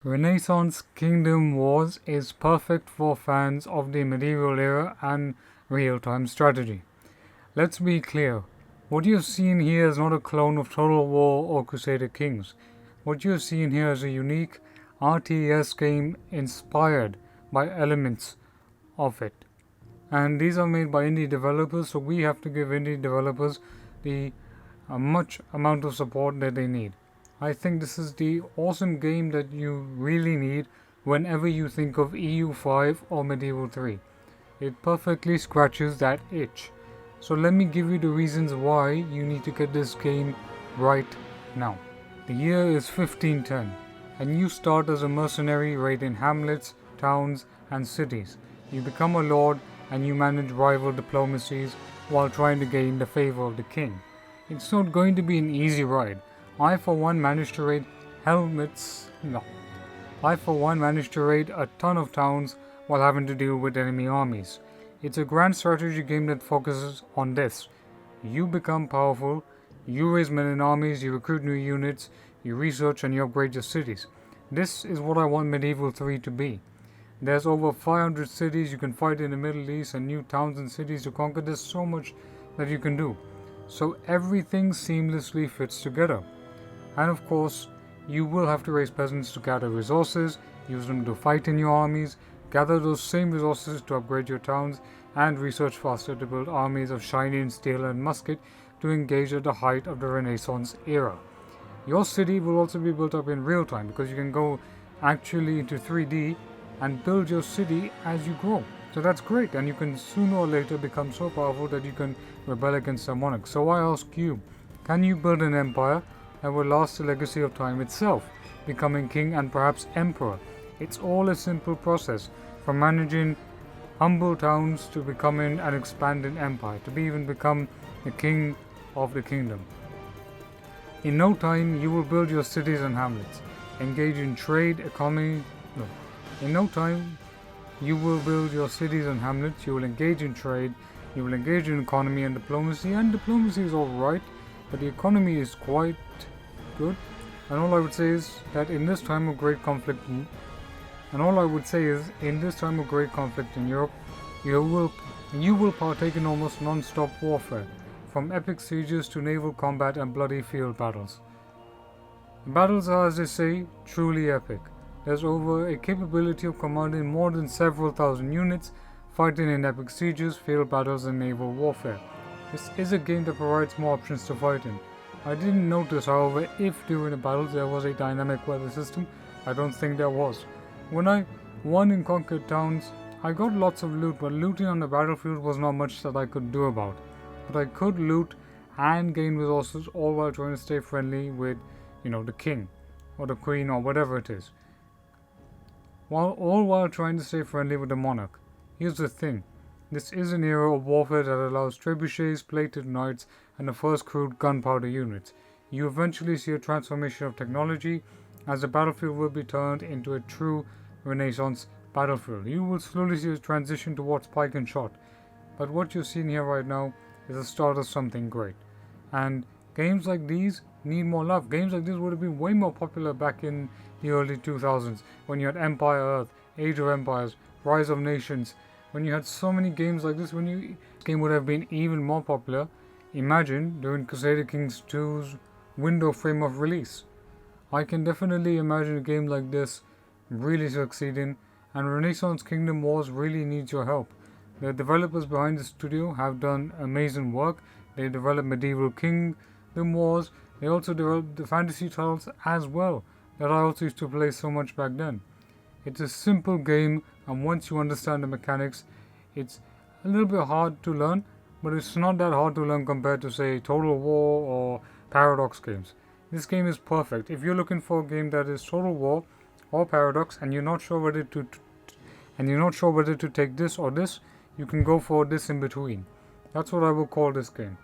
Renaissance Kingdom Wars is perfect for fans of the medieval era and real-time strategy. Let's be clear, what you've seen here is not a clone of Total War or Crusader Kings. What you've seen here is a unique RTS game inspired by elements of it. And these are made by indie developers, so we have to give indie developers the much amount of support that they need. I think this is the awesome game that you really need whenever you think of EU5 or Medieval 3. It perfectly scratches that itch. So let me give you the reasons why you need to get this game right now. The year is 1510, and you start as a mercenary raiding hamlets, towns, and cities. You become a lord and you manage rival diplomacies while trying to gain the favor of the king. It's not going to be an easy ride. I for one managed to raid a ton of towns while having to deal with enemy armies. It's a grand strategy game that focuses on this. You become powerful, you raise men in armies, you recruit new units, you research and you upgrade your cities. This is what I want Medieval 3 to be. There's over 500 cities you can fight in the Middle East and new towns and cities to conquer. There's so much that you can do. So everything seamlessly fits together. And of course, you will have to raise peasants to gather resources, use them to fight in your armies, gather those same resources to upgrade your towns, and research faster to build armies of shining steel and musket to engage at the height of the Renaissance era. Your city will also be built up in real time because you can go actually into 3D and build your city as you grow. So that's great, and you can sooner or later become so powerful that you can rebel against a monarch. So I ask you, can you build an empire that will last the legacy of time itself, becoming king and perhaps emperor? It's all a simple process, from managing humble towns to becoming an expanding empire, to even become the king of the kingdom. In no time, you will build your cities and hamlets, engage in trade, In no time, you will build your cities and hamlets, you will engage in trade, you will engage in economy and diplomacy is alright, but the economy is quite good. And all I would say is in this time of great conflict in Europe, you will partake in almost non-stop warfare, from epic sieges to naval combat and bloody field battles. The battles are, as they say, truly epic. There's over a capability of commanding more than several thousand units, fighting in epic sieges, field battles, and naval warfare. This is a game that provides more options to fight in. I didn't notice, however, if during the battles there was a dynamic weather system. I don't think there was. When I won and conquered towns, I got lots of loot, but looting on the battlefield was not much that I could do about. But I could loot and gain resources all while trying to stay friendly with, the king or the queen or whatever it is. While trying to stay friendly with the monarch. Here's the thing. This is an era of warfare that allows trebuchets, plated knights, and the first crude gunpowder units. You eventually see a transformation of technology as the battlefield will be turned into a true Renaissance battlefield. You will slowly see a transition towards pike and shot. But what you're seeing here right now is the start of something great. And games like these need more love. Games like this would have been way more popular back in the early 2000s when you had Empire Earth, Age of Empires, Rise of Nations. When you had so many games like this, this game would have been even more popular. Imagine during Crusader Kings 2's window frame of release. I can definitely imagine a game like this really succeeding, and Renaissance Kingdom Wars really needs your help. The developers behind the studio have done amazing work. They developed Medieval Kingdom Wars. They also developed the fantasy titles as well that I also used to play so much back then. It's a simple game, and once you understand the mechanics, it's a little bit hard to learn, but it's not that hard to learn compared to, say, Total War or Paradox games. This game is perfect. If you're looking for a game that is Total War or Paradox and you're not sure whether to take this or this, you can go for this in between. That's what I will call this game.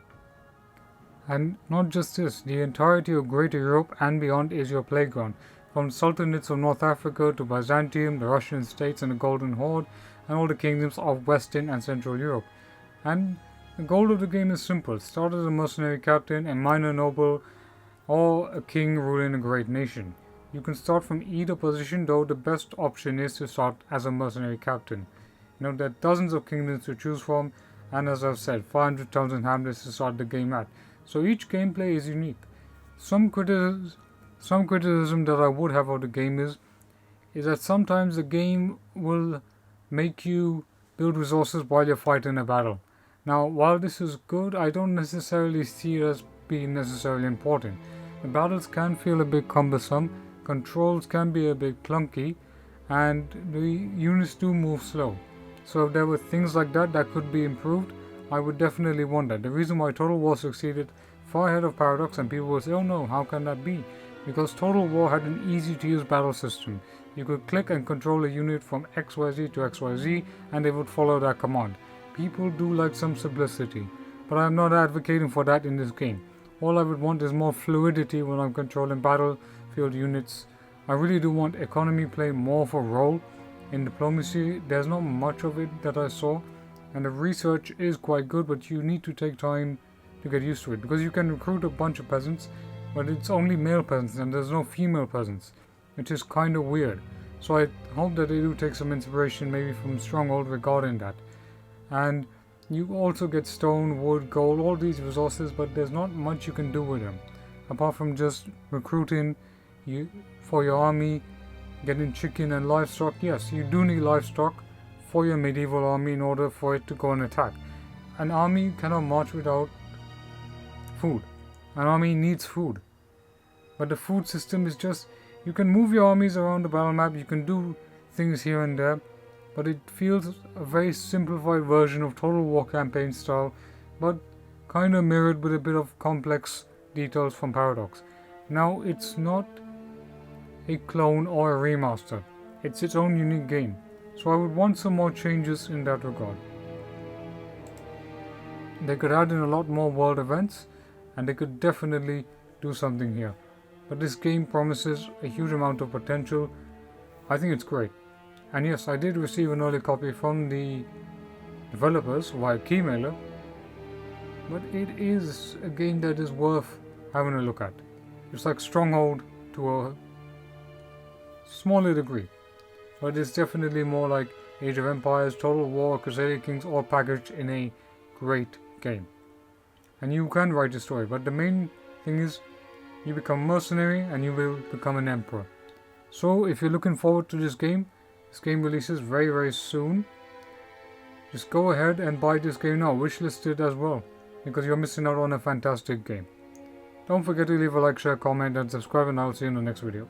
And not just this, the entirety of Greater Europe and beyond is your playground. From Sultanates of North Africa to Byzantium, the Russian states and the Golden Horde, and all the kingdoms of Western and Central Europe. And the goal of the game is simple. Start as a mercenary captain, a minor noble, or a king ruling a great nation. You can start from either position, though the best option is to start as a mercenary captain. You know, there are dozens of kingdoms to choose from, and as I've said, 500,000 hamlets to start the game at. So each gameplay is unique. Some criticism that I would have of the game is that sometimes the game will make you build resources while you're fighting a battle. Now, while this is good, I don't necessarily see it as being necessarily important. The battles can feel a bit cumbersome, controls can be a bit clunky, and the units do move slow. So if there were things like that that could be improved, I would definitely want that. The reason why Total War succeeded far ahead of Paradox, and people will say, oh no, how can that be? Because Total War had an easy to use battle system. You could click and control a unit from XYZ to XYZ and they would follow that command. People do like some simplicity, but I am not advocating for that in this game. All I would want is more fluidity when I'm controlling battlefield units. I really do want economy play more of a role. In diplomacy, there's not much of it that I saw, and the research is quite good, but you need to take time to get used to it, because you can recruit a bunch of peasants, but it's only male peasants and there's no female peasants, which is kind of weird. So I hope that they do take some inspiration maybe from Stronghold regarding that. And you also get stone, wood, gold, all these resources, but there's not much you can do with them apart from just recruiting for your army, getting chicken and livestock. Yes, you do need livestock for your medieval army in order for it to go and attack. An army cannot march without food. An army needs food. But the food system is just, you can move your armies around the battle map, you can do things here and there, but it feels a very simplified version of Total War campaign style, but kind of mirrored with a bit of complex details from Paradox. Now, it's not a clone or a remaster. It's its own unique game. So I would want some more changes in that regard. They could add in a lot more world events, and they could definitely do something here. But this game promises a huge amount of potential. I think it's great. And yes, I did receive an early copy from the developers via Keymailer, but it is a game that is worth having a look at. It's like Stronghold to a smaller degree, but it's definitely more like Age of Empires, Total War, Crusader Kings, all packaged in a great game. And you can write a story, but the main thing is you become mercenary and you will become an emperor. So if you're looking forward to this game releases very, very soon. Just go ahead and buy this game now, wishlist it as well, because you're missing out on a fantastic game. Don't forget to leave a like, share, comment and subscribe, and I'll see you in the next video.